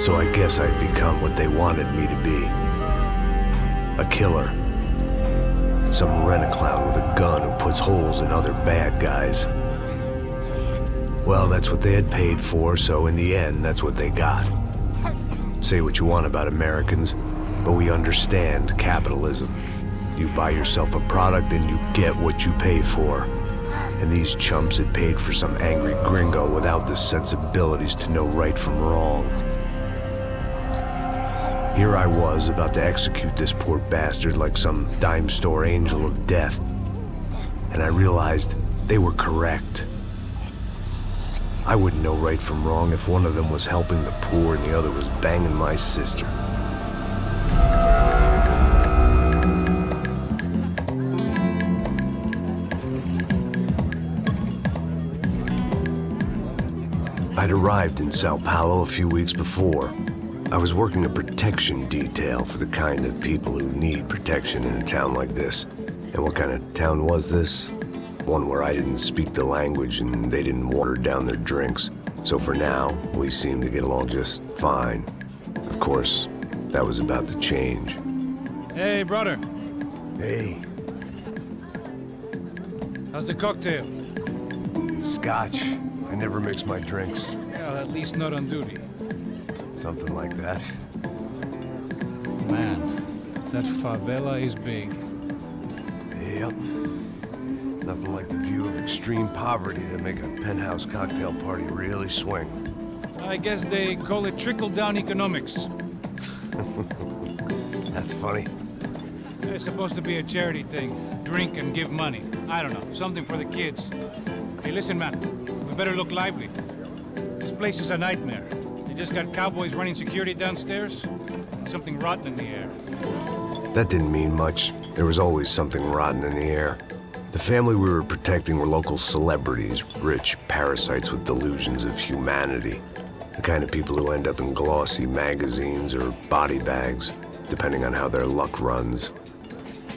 So I guess I'd become what they wanted me to be. A killer. Some rent-a-clown with a gun who puts holes in other bad guys. Well, that's what they had paid for, so in the end, that's what they got. Say what you want about Americans, but we understand capitalism. You buy yourself a product and you get what you pay for. And these chumps had paid for some angry gringo without the sensibilities to know right from wrong. Here I was, about to execute this poor bastard like some dime store angel of death. And I realized they were correct. I wouldn't know right from wrong if one of them was helping the poor and the other was banging my sister. I'd arrived in Sao Paulo a few weeks before. I was working a protection detail for the kind of people who need protection in a town like this. And what kind of town was this? One where I didn't speak the language and they didn't water down their drinks. So for now, we seemed to get along just fine. Of course, that was about to change. Hey, brother. Hey. How's the cocktail? It's scotch. I never mix my drinks. Well, at least not on duty. Something like that. Man, that favela is big. Yep. Nothing like the view of extreme poverty to make a penthouse cocktail party really swing. I guess they call it trickle-down economics. That's funny. It's supposed to be a charity thing. Drink and give money. I don't know, something for the kids. Hey, listen, man. We better look lively. This place is a nightmare. They just got cowboys running security downstairs. Something rotten in the air. That didn't mean much. There was always something rotten in the air. The family we were protecting were local celebrities, rich parasites with delusions of humanity. The kind of people who end up in glossy magazines or body bags, depending on how their luck runs.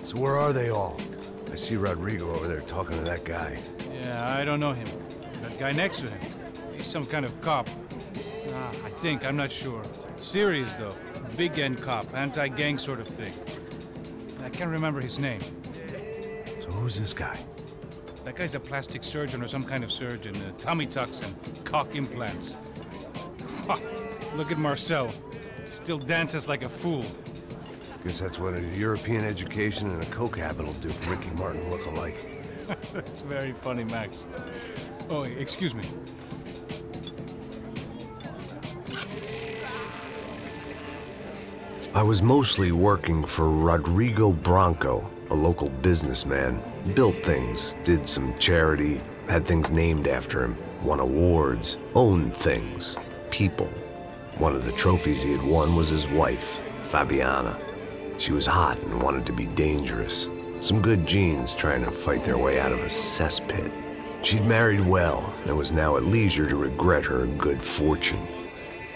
So where are they all? I see Rodrigo over there talking to that guy. Yeah, I don't know him. That guy next to him, he's some kind of cop. I think, I'm not sure. Serious, though. Big-end cop, anti-gang sort of thing. I can't remember his name. So who's this guy? That guy's a plastic surgeon or some kind of surgeon. Tummy tucks and cock implants. Look at Marcel. Still dances like a fool. Guess that's what a European education and a coke habit will do for Ricky Martin look-alike. That's very funny, Max. Oh, excuse me. I was mostly working for Rodrigo Branco, a local businessman. Built things, did some charity, had things named after him, won awards, owned things, people. One of the trophies he had won was his wife, Fabiana. She was hot and wanted to be dangerous. Some good genes trying to fight their way out of a cesspit. She'd married well and was now at leisure to regret her good fortune.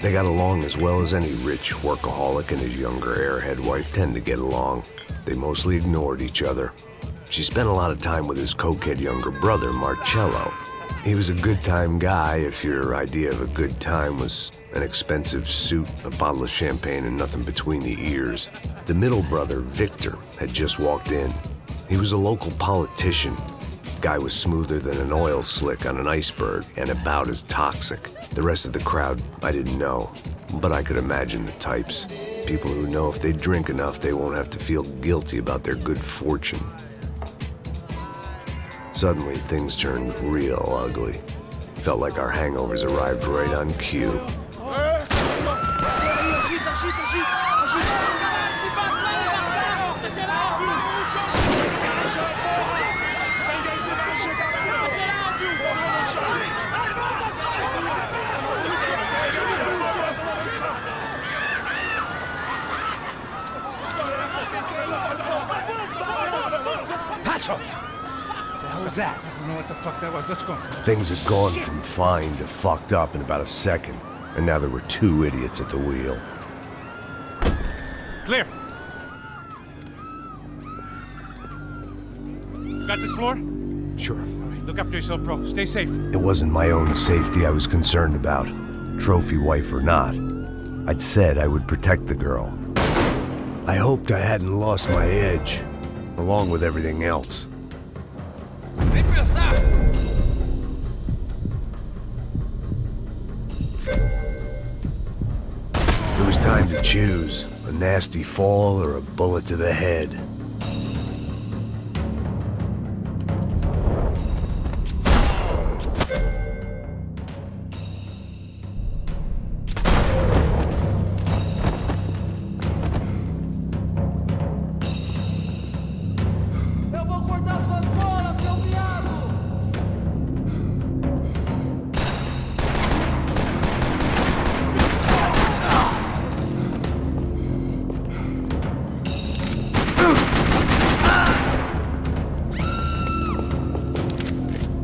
They got along as well as any rich workaholic and his younger airhead wife tend to get along. They mostly ignored each other. She spent a lot of time with his cokehead younger brother, Marcello. He was a good-time guy if your idea of a good time was an expensive suit, a bottle of champagne, and nothing between the ears. The middle brother, Victor, had just walked in. He was a local politician. Guy was smoother than an oil slick on an iceberg and about as toxic. The rest of the crowd, I didn't know, but I could imagine the types. People who know if they drink enough, they won't have to feel guilty about their good fortune. Suddenly, things turned real ugly. Felt like our hangovers arrived right on cue. Passos! What was that? I don't know what the fuck that was. Let's go. Things had gone from fine to fucked up in about a second, and now there were two idiots at the wheel. Clear. Got this floor? Sure. All right, look after yourself, bro. Stay safe. It wasn't my own safety I was concerned about, trophy wife or not. I'd said I would protect the girl. I hoped I hadn't lost my edge, along with everything else. It was time to choose, a nasty fall or a bullet to the head.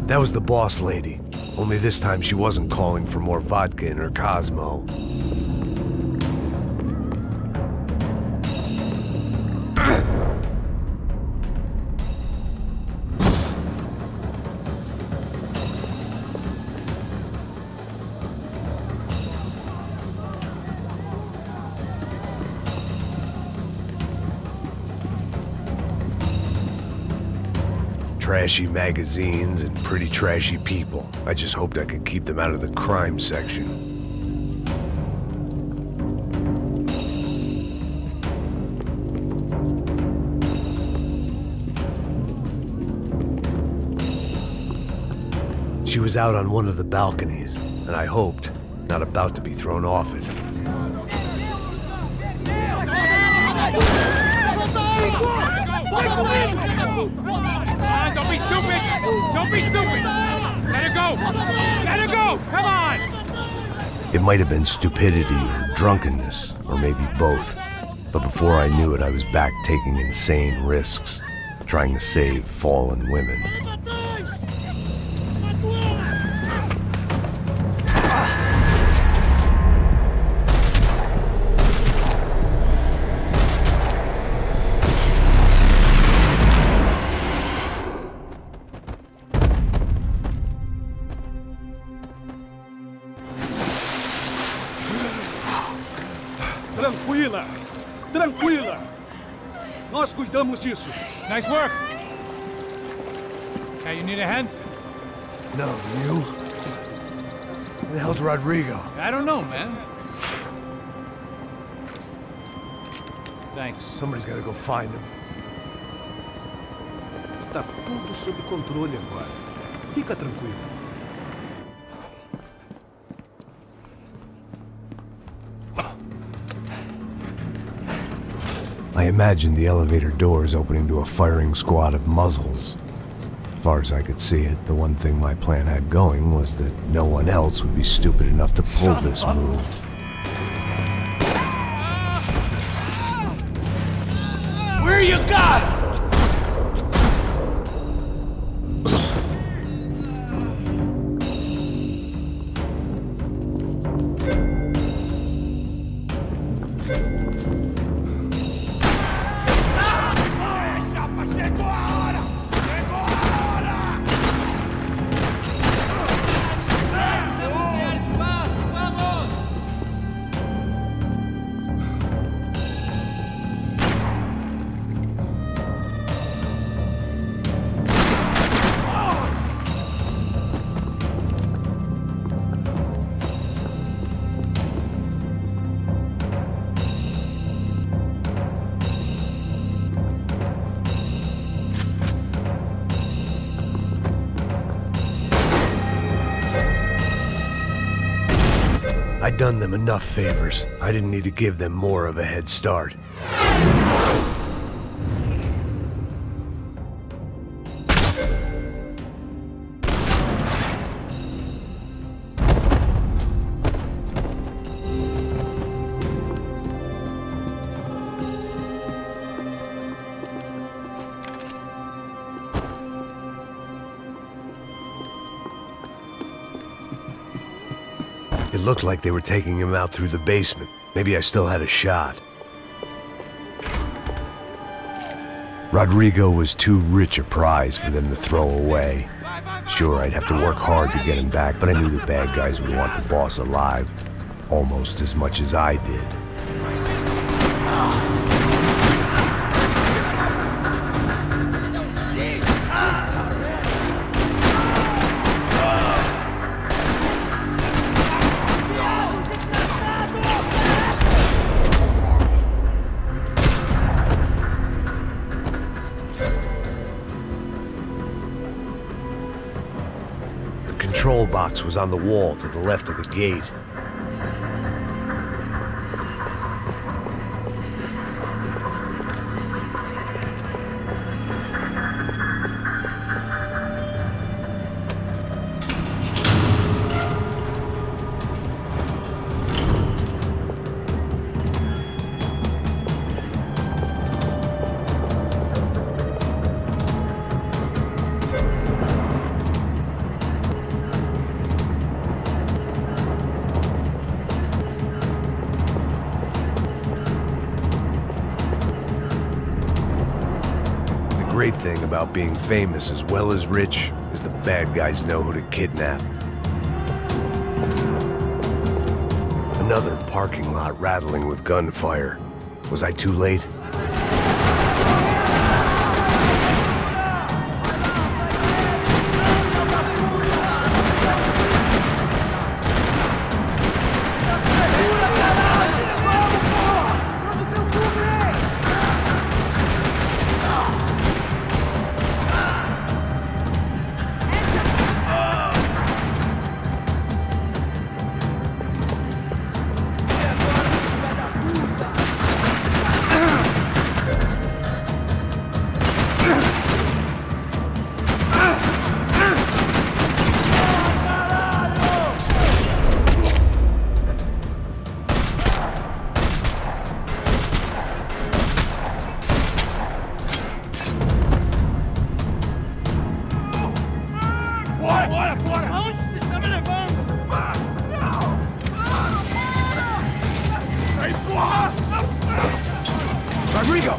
That was the boss lady, only this time she wasn't calling for more vodka in her Cosmo. Trashy magazines and pretty trashy people. I just hoped I could keep them out of the crime section. She was out on one of the balconies, and I hoped not about to be thrown off it. Don't be stupid! Don't be stupid! Let her go! Let her go! Come on! It might have been stupidity or drunkenness, or maybe both. But before I knew it, I was back taking insane risks, trying to save fallen women. Tranquila! Tranquila! Nós cuidamos disso. Nice work! Hey, you need a hand? No, you? Where the hell's Rodrigo? I don't know, man. Thanks. Somebody's gotta go find him. Está tudo sob controle agora. Fica tranquilo. I imagined the elevator doors opening to a firing squad of muzzles. As far as I could see it, the one thing my plan had going was that no one else would be stupid enough to pull this move. Where you got him? I'd done them enough favors. I didn't need to give them more of a head start. It looked like they were taking him out through the basement. Maybe I still had a shot. Rodrigo was too rich a prize for them to throw away. Sure, I'd have to work hard to get him back, but I knew the bad guys would want the boss alive. almost as much as I did. The control box was on the wall to the left of the gate. The great thing about being famous as well as rich is the bad guys know who to kidnap. Another parking lot rattling with gunfire. Was I too late? Rodrigo!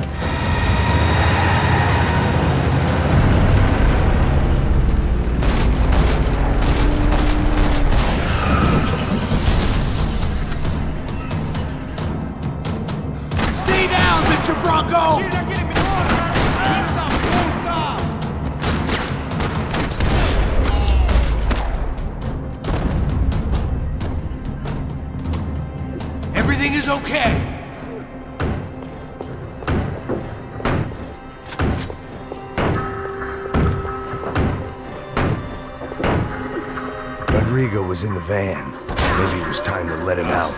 Stay down, Mr. Bronco! Everything is okay. Rodrigo was in the van. Maybe it was time to let him out.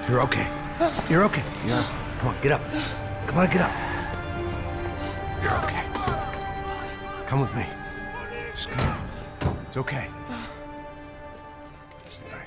You're okay. You're okay. Come on, get up. Come on, get up. You're okay. Come with me. Just come on. It's okay. It's nice.